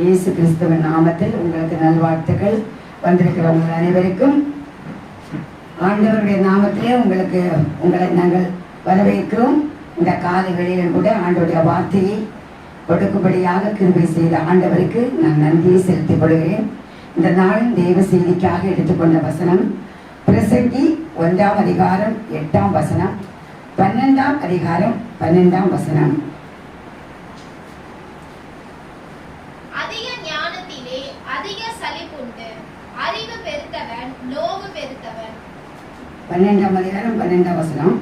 இயேசு கிறிஸ்துவின் நாமத்தில் உங்களுக்கு நல்வாழ்த்துக்கள். வந்திருக்கிறவங்க அனைவருக்கும் ஆண்டவருடைய நாமத்திலே உங்களை நாங்கள் வரவேற்கிறோம். இந்த காலை வேளையில் கூட ஆண்டவருடைய வார்த்தையை கொடுக்கும்படியாக கிருபை செய்த ஆண்டவருக்கு நான் நன்றியை செலுத்திக் கொள்கிறேன். இந்த நாளின் தேவ செய்திக்காக எடுத்துக்கொண்ட வசனம் பிரசங்கி 1ஆம் அதிகாரம் 8ஆம் வசனம், 12ஆம் அதிகாரம் 12ஆம் வசனம். அதிக ஞானத்திலே அதிக சலிப்புண்டு, அறிவு பெருத்தவன் நோவு பெருத்தவன். 12ஆம் அதிகாரம் 12ஆம் வசனம்.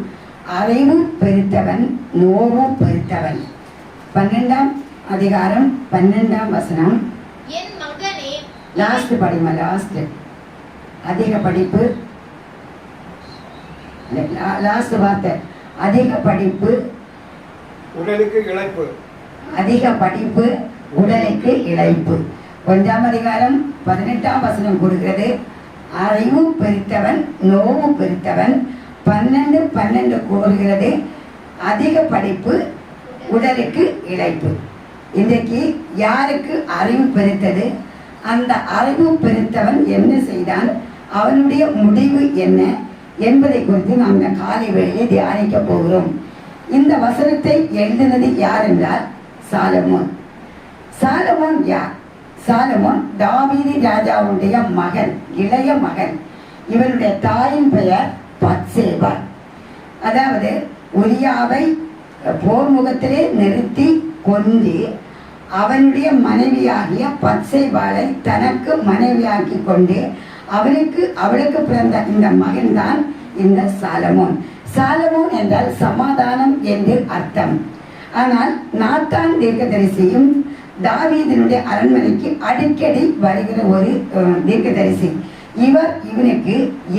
அறிவு பெருத்தவன் நோவு பெருத்தவன். 12ஆம் அதிகாரம் 12ஆம் வசனம். என் மகனே, லாஸ்ட் படிமா, லாஸ்ட் அதிக படிப்பு, லாஸ்ட் வார்த்தை அதிக படிப்பு உடலுக்கு இழைப்பு, அதிக படிப்பு உடலுக்கு இழைப்பு. 1ஆம் அதிகாரம் 18ஆம் வசனம் கொடுக்கிறது அறிவு பெருத்தவன் நோவு பெருத்தவன். 12 கூறுகிறது அதிக படிப்பு உடலுக்கு இழைப்பு. இன்றைக்கு யாருக்கு அறிவு பெருத்தது? அந்த அறிவு பெருத்தவன் என்ன செய்தான், அவனுடைய முடிவு என்ன என்பதை குறித்து நாம் இந்த காலை வேளையை தியானிக்க போகிறோம். இந்த வசனத்தை எழுதினது யார் என்றால் சாலமோன். சாலமோன் யார்? சாலமோன் தாவீது ராஜாவுடைய மகன், இளைய மகன். இவனுடைய தாயின் பெயர் பத்சேபா. அதாவது உரியாவை போர் முகத்திலே நிறுத்தி கொண்டு அவனுடைய மனைவியாகிய பத்சேபாளை தனக்கு மனைவியாக்கி கொண்டு அவளுக்கு பிறந்த இந்த மகன்தான் இந்த சாலமோன். சாலமோன் என்றால் சமாதானம் என்று அர்த்தம். ஆனால் நாத்தான் தீர்க்கதரிசியும் தாவீதினுடைய அரண்மனைக்கு அடிக்கடி வருகிற ஒரு தீர்க்கதரிசி. இவனுக்கு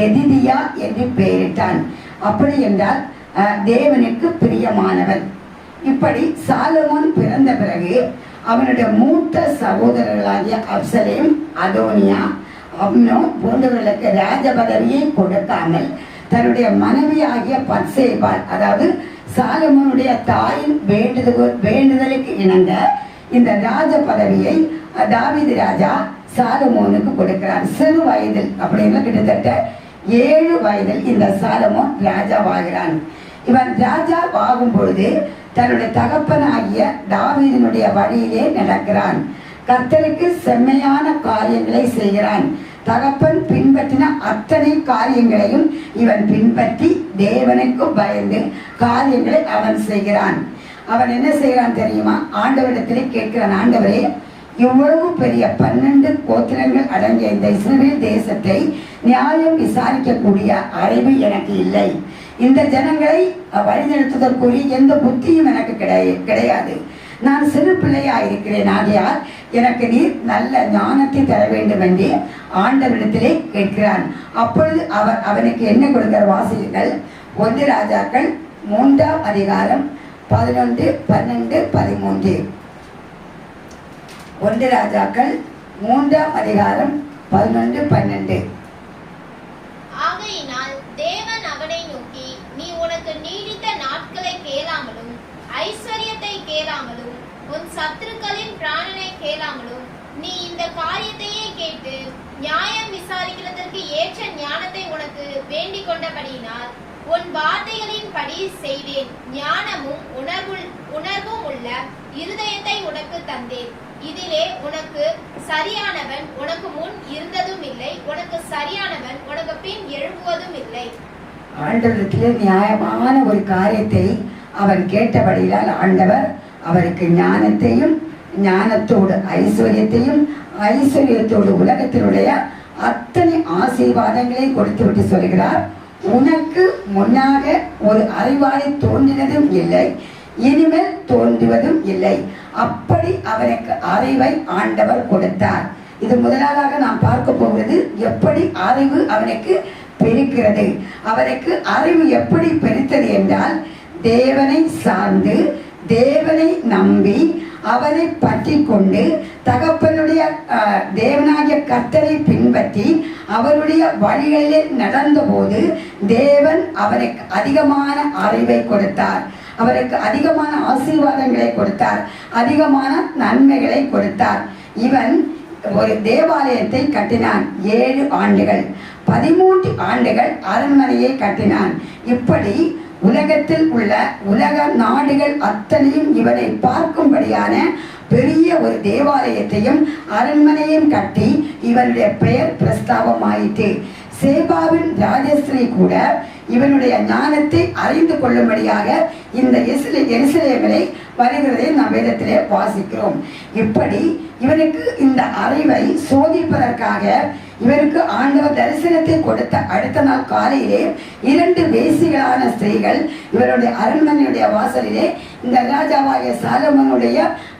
எதிதியா என்று பெயரிட்டான். அப்படி என்றால் தேவனுக்கு பிரியமானவன். இப்படி சாலமோன் பிறந்த பிறகு அவனுடைய மூத்த சகோதரர்களாகிய அப்சலேம், அதோனியா, அம்னோ போன்றவர்களுக்கு ராஜ பதவியை கொடுக்காமல் தன்னுடைய மனைவியாகிய பத்சேபாள், அதாவது சாலமோனுடைய தாயின் வேண்டுதலுக்கு இணங்க இந்த ராஜ பதவியை தாவீது ராஜா சாலமோனுக்கு கொடுக்கிறார். சிறு வயதில், அப்படின்னா கிட்டத்தட்ட 7 வயதில் இந்த சாலமோன் ராஜாவாகிறான். இவன் ராஜாவாகும் பொழுது தன்னுடைய தகப்பனாகிய தாவீதினுடைய வழியிலே நடக்கிறான். கர்த்தருக்கு செம்மையான காரியங்களை செய்கிறான். தகப்பன் பின்பற்றின அத்தனை காரியங்களையும் இவன் பின்பற்றி தேவனுக்கு பயந்து காரியங்களை அவன் செய்கிறான். அவன் என்ன செய்கிறான் தெரியுமா? ஆண்டவரிடத்திலே கேட்கிறான், ஆண்டவரே, இவ்வளவு பெரிய 12 கோத்திரங்கள் அடங்கிய இந்த இஸ்ரவேல் தேசத்தை நியாயம் விசாரிக்கக்கூடிய அறிவு எனக்கு இல்லை. இந்த ஜனங்களை வழிநடத்துவதற்குரிய எந்த புத்தியும் எனக்கு கிடையாது. நான் சிறு பிள்ளையா இருக்கிறேன். ஆகையால் எனக்கு நீர் நல்ல ஞானத்தை தர வேண்டும் என்று ஆண்டவரிடத்திலே கேட்கிறான். அப்பொழுது அவனுக்கு என்ன கொடுக்கிற வாசிகள் 1 ராஜாக்கள் 3ஆம் அதிகாரம் 11, 12, 13. 1 ராஜாக்கள் 3ஆம் அதிகாரம் 11, 12. ஆகையினால் தேவன் அவனை நோக்கி, நீ உனக்கு நீடித்த நாட்களை கேளாமலும் ஐஸ்வர்யத்தை கேளாமலும் உன் சத்துருக்களின் பிராணனை கேளாமலும் நீ இந்த காரியத்தையே கேட்டு நியாயம் விசாரிக்கிறதற்கு ஏற்ற ஞானத்தை உனக்கு வேண்டிக் கொண்டபடியினால் உன் வார்த்தைகளின் படி செய்வேன். ஞானமும் உணர்வும் உள்ள இருதயத்தை உனக்கு தந்தேன். இதிலே உனக்கு சரியானவன் உனக்கு முன் இருந்ததும் இல்லை, உனக்கு சரியானவன் உனக்கு பின் எழுப்புவதும் இல்லை. ஆண்டவரிடத்திலே நியாயமான ஒரு காரியத்தை அவன் கேட்டபடியால் ஆண்டவர் அவருக்கு ஞானத்தையும், ஞானத்தோடு ஐஸ்வர்யத்தையும், ஐஸ்வர்யத்தோடு உலகத்தினுடைய அத்தனை ஆசீர்வாதங்களை கொடுத்து விட்டு சொல்கிறார், உனக்கு முன்னாக ஒரு அறிவாளி தோன்றினதும் இல்லை, இனிமேல் தோன்றுவதும் இல்லை. அப்படி அவனுக்கு அறிவை ஆண்டவர் கொடுத்தார். இது முதலாவதாக நாம் பார்க்க போவது எப்படி அறிவு அவனுக்கு பெருக்கிறது. அவனுக்கு அறிவு எப்படி பெருத்தது என்றால், தேவனை சார்ந்து தேவனை நம்பி அவரை பற்றி கொண்டு தகப்பனுடைய தேவனாகிய கர்த்தரை பின்பற்றி அவருடைய வழிகளிலே நடந்தபோது தேவன் அவருக்கு அதிகமான அறிவை கொடுத்தார். அவருக்கு அதிகமான ஆசீர்வாதங்களை கொடுத்தார், அதிகமான நன்மைகளை கொடுத்தார். இவன் ஒரு தேவாலயத்தை கட்டினான் 7 ஆண்டுகள், 13 ஆண்டுகள் அரண்மனையை கட்டினான். இப்படி உலகத்தில் உள்ள உலக நாடுகள் அத்தனையும் இவனை பார்க்கும்படியான பெரிய ஒரு தேவாலயத்தையும் அரண்மனையும் கட்டி இவனுடைய பெயர் பிரஸ்தாபமாயிற்று. சேபாவின் ராஜஸ்ரீ கூட இவனுடைய ஞானத்தை அறிந்து கொள்ளும்படியாக இந்த எருசலேமிலே வருகிறதை நாம் வேதத்திலே வாசிக்கிறோம். இப்படி இவனுக்கு இந்த அறிவை சோதிப்பதற்காக இவருக்கு ஆண்டவர் தரிசனத்தை கொடுத்த அடுத்த நாள் காலையிலே 2 வேசிகளான ஸ்திரீகள் இவருடைய அரண்மனையுடைய வாசலிலே இந்த ராஜாவாகிய சாலமோனுடைய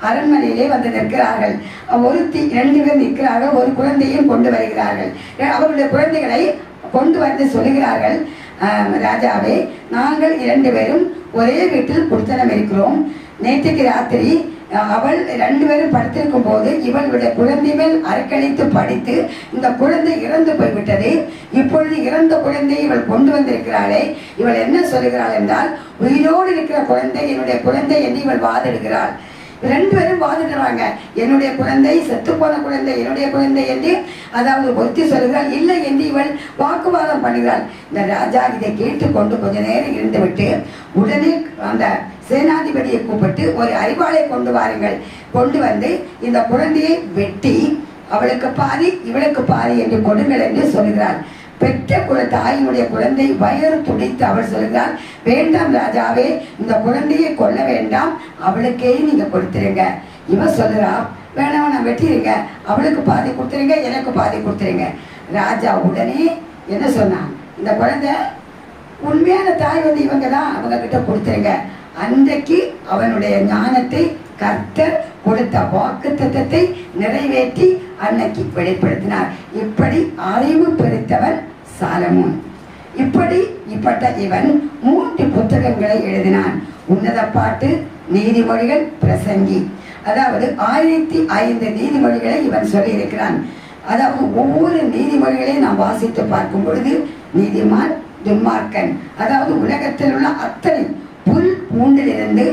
அரண்மனையிலே வந்து நிற்கிறார்கள். ஒருத்தி 2 பேர் நிற்கிறார்கள். ஒரு குழந்தையும் கொண்டு வருகிறார்கள். அவருடைய குழந்தைகளை கொண்டு வந்து சொல்லுகிறார்கள், ராஜாவே, நாங்கள் 2 பேரும் ஒரே வீட்டில் குடித்தனம் இருக்கிறோம். நேற்றுக்கு ராத்திரி அவள் 2 பேரும் படுத்திருக்கும் போது இவளுடைய குழந்தை மேல் அரைக்கழித்து படித்து இந்த குழந்தை இறந்து போய்விட்டது. இப்பொழுது இறந்த குழந்தையை இவள் கொண்டு வந்திருக்கிறாளே, இவள் என்ன சொல்லுகிறாள் என்றால், உயிரோடு இருக்கிற குழந்தை என்னுடைய குழந்தை என்று இவள் வாதிடுகிறாள். 2 பேரும் வாதிடுறாங்க, என்னுடைய குழந்தை, செத்துப்போன குழந்தை என்னுடைய குழந்தை என்று. அதாவது ஒருத்தி சொல்கிறாள், இல்லை என்று இவள் வாக்குவாதம் பண்ணுகிறாள். இந்த ராஜா இதை கேட்டுக்கொண்டு கொஞ்ச நேரம் இருந்து விட்டு உடனே அந்த சேனாதிபதியை கூப்பிட்டு ஒரு அரிவாளை கொண்டு வாருங்கள், கொண்டு வந்து இந்த குழந்தையை வெட்டி அவளுக்கு பாதி இவளுக்கு பாதி என்று கொடுங்கள் என்று சொல்கிறாள். பெற்ற தாயினுடைய குழந்தை வயிறு துடித்து அவள் சொல்கிறாள், வேண்டாம் ராஜாவே, இந்த குழந்தையை கொல்ல வேண்டாம், அவளுக்கே நீங்க கொடுத்துருங்க. இவன் சொல்றா, வேணாம், நான் வெட்டிருங்க, அவளுக்கு பாதி கொடுத்துருங்க, எனக்கு பாதி கொடுத்துருங்க. ராஜா உடனே என்ன சொன்னான், இந்த குழந்தை உண்மையான தாய் வந்து இவங்க தான், அவங்க கிட்ட கொடுத்துருங்க. அன்றைக்கு அவனுடைய ஞானத்தை கர்த்தர் கொடுத்த வாக்குத்தத்தத்தை நிறைவேற்றி அன்னைக்கு வெளிப்படுத்தினார். இப்படி அறிவு பெருத்தவன் சாலமோன். இப்படிப்பட்ட இவன் 3 புத்தகங்களை எழுதினான். உன்னத பாட்டு, நீதிமொழிகள், பிரசங்கி. அதாவது 1005 நீதிமொழிகளை இவன் சொல்லி இருக்கிறான். அதாவது ஒவ்வொரு நீதிமொழிகளையும் நாம் வாசித்து பார்க்கும் பொழுது நீதிமான், துன்மார்க்கன், அதாவது உலகத்தில் உள்ள அத்தனை புல் பூண்டிலிருந்து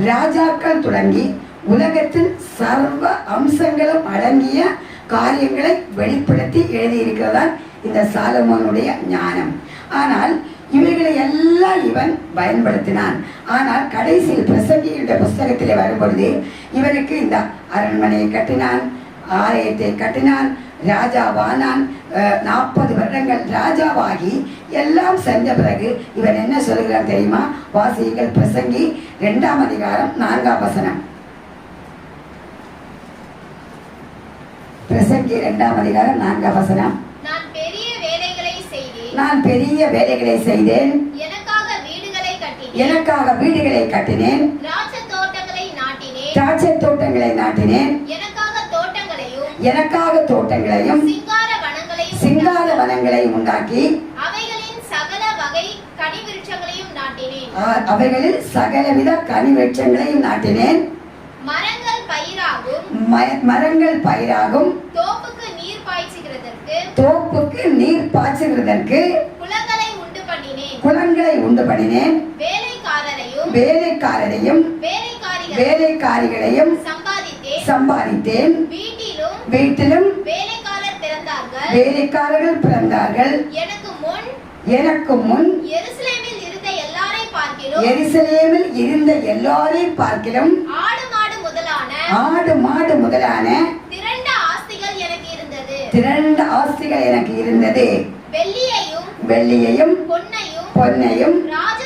ராஜாக்கள் தொடங்கி உலகத்தில் சர்வ அம்சங்களும் அடங்கிய காரியங்களை வெளிப்படுத்தி எழுதியிருக்கிறதான் இந்த சாலமோனுடைய ஞானம். ஆனால் இவைகளை எல்லாம் இவன் பயன்படுத்தினான். ஆனால் கடைசியில் பிரசங்கியுடைய புஸ்தகத்திலே வரும்பொழுது இவனுக்கு இந்த அரண்மனையை கட்டினான், ஆலயத்தை கட்டினான், ராஜாவானான். 40 வருடங்கள் ராஜாவாகி எல்லாம் சென்ற பிறகு இவன் என்ன சொல்கிறான் தெரியுமா? வாசியுங்கள், பிரசங்கி 2ஆம் அதிகாரம் 4ஆம் வசனம். பிரசங்கி 2ஆம் அதிகாரம் 4ஆம் வசனம். நான் பெரிய வேலைகளை செய்தேன், எனக்காக வீடுகளை கட்டினேன், திராட்சை தோட்டங்களை நாட்டினேன், எனக்காக தோட்டங்களையும் சிங்கார வனங்களையும் உண்டாக்கி அவைகளில் சகலவித கனி விருட்சங்களையும் நாட்டினேன். மரங்கள் பயிராகும், தோப்புக்கு நீர் பாய்ச்சுகிறதற்கு குளங்களை உண்டு பண்ணினேன். வேலைக்காரரையும் வேலைக்காரிகளையும் சம்பாதித்தேன். வீட்டிலும் வேலைக்காரர்கள் பிறந்தார்கள். எனக்கு முன் எருசலேமில் இருந்த எல்லாரையும் பார்க்கிலும் ஆடு மாடு முதலான திரண்ட ஆஸ்திகள் எனக்கு இருந்தது. வெள்ளியையும் பொன்னையும் ராஜ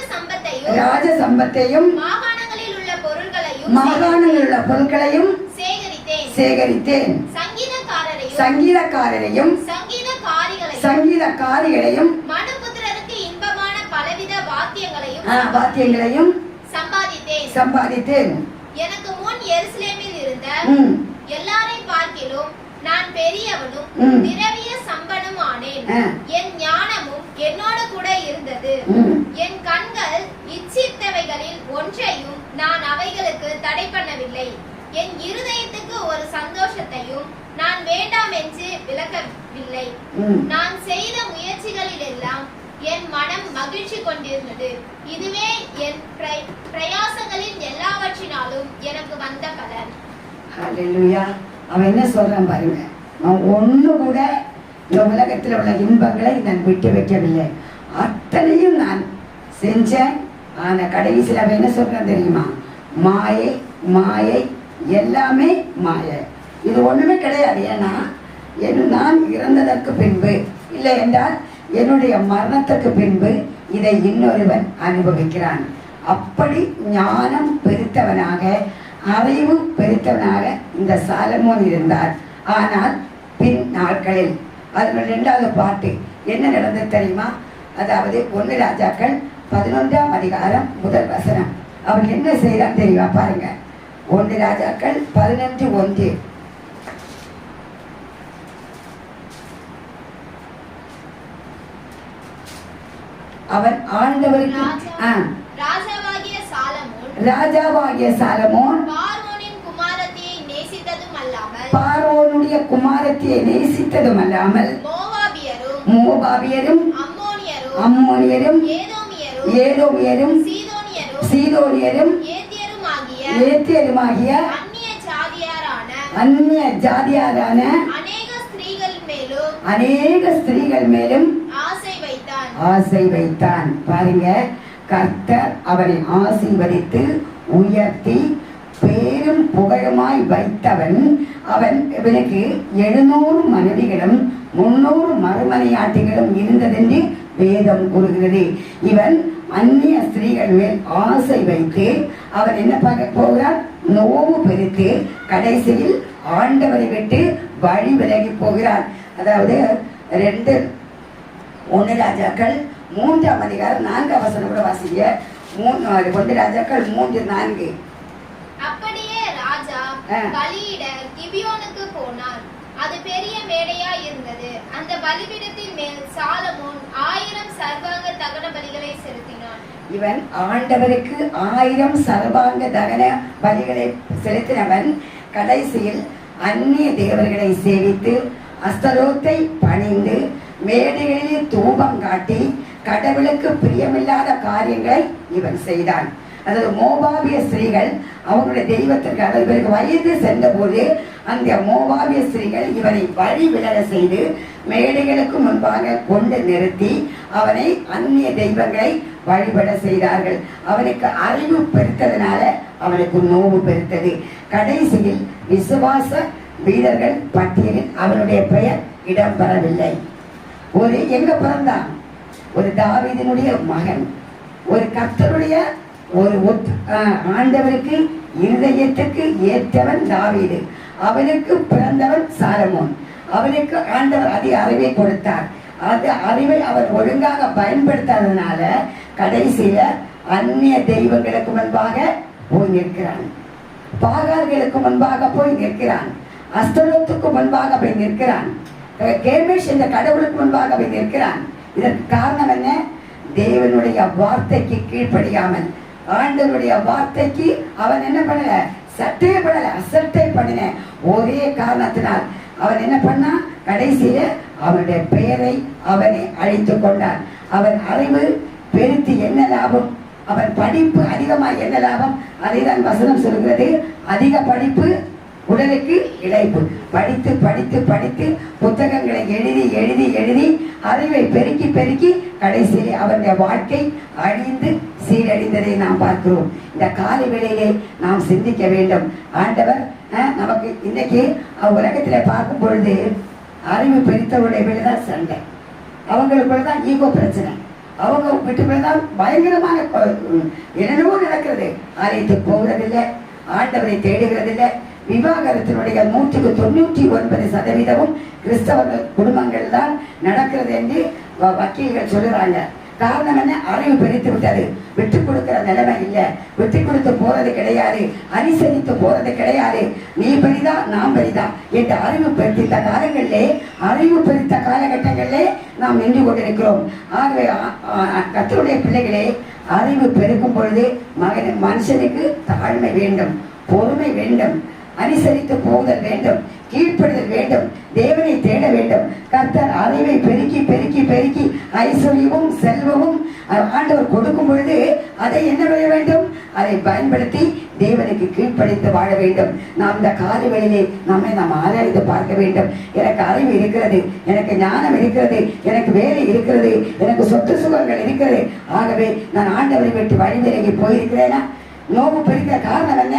சம்பத்தையும் மாகாணங்களில் உள்ள பொருட்களையும் சேகரித்தேன். சங்கீதக்காரரையும் சங்கீதக்காரிகளையும் வாத்தியங்களையும் சம்பாதித்தேன். எனக்கு முன் எருசலேமில் இருந்த எல்லாரை பார்க்கிலும் நான் பெரியவனும் திரவிய சம்பனும் ஆனேன். என் ஞானமும் என்னோடு கூட இருந்தது. என் கண்கள் இச்சித்தவைகளில் ஒன்றையும் நான் அவைகளுக்கு தடை பண்ணவில்லை. என் இருதயத்துக்கு ஒரு சந்தோஷத்தையும் நான் வேண்டாம் என்று விலக்கவில்லை. நான் செய்த முயற்சிகளில் எல்லாம் என் மனம் மகிழ்ச்சி கொண்டிருந்தது. இதுவே என் பிரயாசங்களின் எல்லாவற்றினாலும் எனக்கு வந்த பலன். ஹல்லேலூயா. அவன் என்ன சொல்றான் பாருங்க, நான் ஒண்ணு கூட இந்த உலகத்தில் உள்ள இன்பங்களை நான் விட்டு வைக்கவில்லை, அத்தனையும் நான் செஞ்சேன். ஆனா கடைசியில் அவன் என்ன சொல்றான் தெரியுமா? மாயை மாயை எல்லாமே மாயை, இது ஒண்ணுமே கிடையாது. ஏன்னா நான் இறந்ததற்கு பின்பு இல்லை என்றால் என்னுடைய மரணத்துக்கு பின்பு இதை இன்னொருவன் அனுபவிக்கிறான். அப்படி ஞானம் பெருத்தவனாக அறிவு பெருத்தவனாக இந்த சாலமோன் இருந்தார். ஆனால் பின் நாட்களில் அதில் 2வது பாட்டு என்ன நடந்தது தெரியுமா? அதாவது 1 ராஜாக்கள் 11ஆம் அதிகாரம் 1 வசனம். அவன் என்ன செய்யறான் தெரியுமா? பாருங்க, 1 ராஜாக்கள் 11:1. அவன் ஆண்டவருக்கு ராஜாவாகிய சாலமோன் பார்வோனுடைய குமாரத்தியை நேசித்ததும் அல்லாமல் மோவாபியரும் அம்மோனியரும் ஏதோமியரும் சீதோனியரும் ஏத்தியருமாகிய அந்நிய ஜாதியாரான அநேக ஸ்திரீகள் மேலும் ஆசை வைத்தான். பாருங்க, கர்த்தர் அவனை ஆசீர்வதித்து உயர்த்தி பேரும் புகழுமாய் வைத்தவன். அவன் இவனுக்கு 700 மனைவிகளும் 300 மறுமனையாட்டிகளும் இருந்ததென்று வேதம் கூறுகிறது. இவன் அந்நிய ஸ்திரீகள் மேல் ஆசை வைத்து அவன் என்ன பார்க்க போகிறான்? நோவு பெருத்து கடைசியில் ஆண்டவரை விட்டு வழி விலகி போகிறான். அதாவது 1 ராஜாக்கள் 3ஆம் அதிகாரம் 4ஆம் வசனம் கூட வாசிங்க. 1 ராஜாக்கள் 3:4. அப்படியே ராஜா பலியிட கிபியோனுக்கு போனார். அது பெரிய மேடையா இருந்தது. அந்த பலிபீடத்தின் மேல் சாலமோன் 1000 சர்வாங்க தகன பலிகளை செலுத்தினான். இவன் ஆண்டவருக்கு 1000 சர்வாங்க தகன பலிகளை செலுத்தினவன். கடைசியில் அந்நிய தேவர்களை சேவித்து அஸ்தரோத்தை பணிந்து மேடைகளில் தூபம் காட்டி கடவுளுக்கு பிரியமில்லாத காரியங்களை இவன் செய்தான். அதாவது மோவாபிய ஸ்திரீகள் அவங்களுடைய தெய்வத்திற்கு, அதாவது இவருக்கு வயது சென்ற போது அந்த மோவாபிய ஸ்திரீகள் இவனை வழி விலக செய்து மேடைகளுக்கு முன்பாக கொண்டு நிறுத்தி அவனை அந்நிய தெய்வங்களை வழிபட செய்தார்கள். அவனுக்கு அறிவு பெருத்ததுனால அவனுக்கு நோவு பெருத்தது. கடைசியில் விசுவாச வீரர்கள் பட்டியலில் அவனுடைய பெயர் இடம்பெறவில்லை. ஒரு எங்க பிறந்தான்? ஒரு தாவீதினுடைய மகன், ஒரு கர்த்தருடைய ஒரு ஆண்டவருக்கு இருதயத்துக்கு ஏற்றவன் தாவீது. அவனுக்கு பிறந்தவன் சாலமோன். அவனுக்கு ஆண்டவர் அதிக அறிவை கொடுத்தார். அந்த அறிவை அவர் ஒழுங்காக பயன்படுத்தாததுனால கடைசியில அந்நிய தெய்வங்களுக்கு முன்பாக போய் நிற்கிறான், பாகால்களுக்கு முன்பாக போய் நிற்கிறான், அஸ்தரோத்துக்கு முன்பாக போய் நிற்கிறான், கேமேஷ் என்ற கடவுளுக்கு முன்பாக போய் நிற்கிறான். இதற்கு காரணம் என்ன? தேவனுடைய வார்த்தைக்கு கீழ்ப்படியாமல், ஆண்டவருடைய வார்த்தைக்கு அவன் என்ன பண்ணல? சட்டை பண்ணல, அசட்டை பண்ணின ஒரே காரணத்தினால் அவன் என்ன பண்ணா? கடைசியில அவனுடைய பெயரை அவனை அழித்து கொண்டான். அவன் அறிவு பெருத்து என்ன லாபம்? அவன் படிப்பு அதிகமாக என்ன லாபம்? அதைதான் வசனம் சொல்கிறது, அதிக படிப்பு உடலுக்கு இழைப்பு. படித்து படித்து படித்து புத்தகங்களை எழுதி எழுதி எழுதி அறிவை பெருக்கி பெருக்கி கடைசியிலே அவனுடைய வாழ்க்கை அழிந்து சீரழிந்ததை நாம் பார்க்கிறோம். இந்த காலை வேளையிலே நாம் சிந்திக்க வேண்டும். ஆண்டவர் நமக்கு இன்னைக்கு உலகத்திலே பார்க்கும் பொழுது அறிவு பெருத்தவருடைய வேலைதான் சண்டை, அவங்களுக்குள்ளதான் ஈகோ பிரச்சனை, அவங்க வீட்டுக்குள்ளதான் பயங்கரமான என்னென்னவோ நடக்கிறது. ஆலயத்துக்கு போகிறதில்லை, ஆண்டவரை தேடுகிறதில்லை. விவாகரத்தினுடைய 199% கிறிஸ்தவர்கள் குடும்பங்கள் தான் நடக்கிறது என்று வக்கீல்கள் சொல்லுறாங்க. காரணம் என்ன? அறிவு பெருத்து விட்டது. விட்டு கொடுக்கிற நிலைமை இல்லை, விட்டு கொடுத்து போறது கிடையாது, அனுசரித்து போறது கிடையாது. நீ பெரிதா நாம் பெரிதா என்று அறிவு பெருத்த காலங்களிலே, அறிவு பெருத்த காலகட்டங்களிலே நாம் நின்று கொண்டிருக்கிறோம். ஆகவே கர்த்தருடைய பிள்ளைகளே, அறிவு பெருக்கும் பொழுது மனுஷனுக்கு தாழ்மை வேண்டும், பொறுமை வேண்டும், அனுசரித்து போகுதல் வேண்டும், கீழ்ப்படுதல் வேண்டும், தேவனை தேட வேண்டும். கர்த்தர் அறிவை பெருக்கி பெருக்கி பெருக்கி ஐஸ்வர்யமும் செல்வமும் ஆண்டவர் கொடுக்கும் பொழுது அதை என்ன செய்ய வேண்டும்? அதை பயன்படுத்தி தேவனுக்கு கீழ்ப்படித்து வாழ வேண்டும். நாம் இந்த காலவெளியிலே நாம் ஆராய்ந்து பார்க்க வேண்டும். எனக்கு அறிவு இருக்கிறது, எனக்கு ஞானம் இருக்கிறது, எனக்கு வேலை இருக்கிறது, எனக்கு சொத்து சுகங்கள் இருக்கிறது, ஆகவே நான் ஆண்டவரை விட்டு வழிவிலகி போயிருக்கிறேனா? நோவு பெருக்க காரணம் என்ன?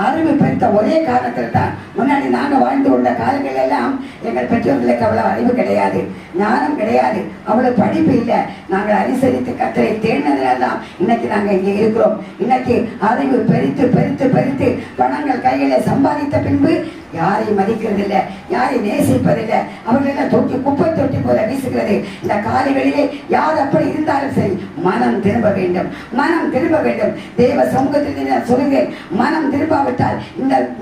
அறிவு பெருத்த ஒரே காரணத்தில் தான். முன்னாடி நாங்கள் வாழ்ந்து உள்ள காலங்கள் எல்லாம் எங்கள் பெற்றோர்களுக்கு அவ்வளவு அறிவு கிடையாது, ஞானம் கிடையாது, அவ்வளவு படிப்பு இல்லை. நாங்கள் அனுசரித்து கர்த்தரை தேடினதுனால்தான் இன்னைக்கு நாங்கள் இங்கே இருக்கிறோம். இன்னைக்கு அறிவு பெருத்து பெருத்து பெருத்து பணங்கள் கையில சம்பாதித்த பின்பு யாரையும் மதிக்கிறதில்லை, யாரையும் நேசிப்பதில்லை. அவர்களெல்லாம் தொட்டி குப்பை தொட்டி போல வீசுகிறது. இந்த காலை வெளியிலே யார் அப்படி இருந்தாலும் சரி, மனம் திரும்ப வேண்டும், மனம் திரும்ப வேண்டும். தேவ சமூகத்தில் நான் சொல்லுகிறேன், மனம் திரும்பாவிட்டால்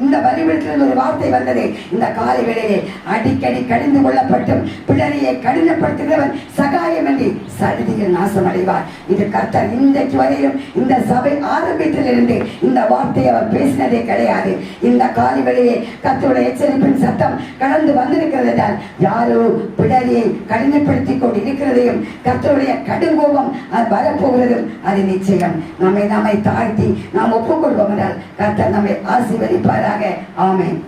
இந்த வழிபடத்தில் ஒரு வார்த்தை வந்தது. இந்த காலை வேளையிலே அடிக்கடி கடிந்து கொள்ளப்பட்டும் பிள்ளரையை கடினப்படுத்துகிறவன் சகாயமின்றி சடுதியில் நாசம் அடைவார். இது கர்த்தர் இன்றைக்கு வரையிலும் இந்த சபை ஆரம்பத்திலிருந்து இந்த வார்த்தையை அவர் பேசினதே கிடையாது. இந்த காலை வேளையிலே கர்த்தருடைய எச்சரிப்பின் சத்தம் கடந்து வந்திருக்கிறது என்றால் யாரோ பிடரியை கடினப்படுத்திக் கொண்டு இருக்கிறதையும் கர்த்தருடைய கடுங்கோபம் அது வரப்போகிறதும் அது நிச்சயம். நம்மை தாழ்த்தி நாம் ஒப்புக்கொள்வோம் என்றால் கர்த்தர் நம்மை ஆசீர்வதிப்பாராக. ஆமென்.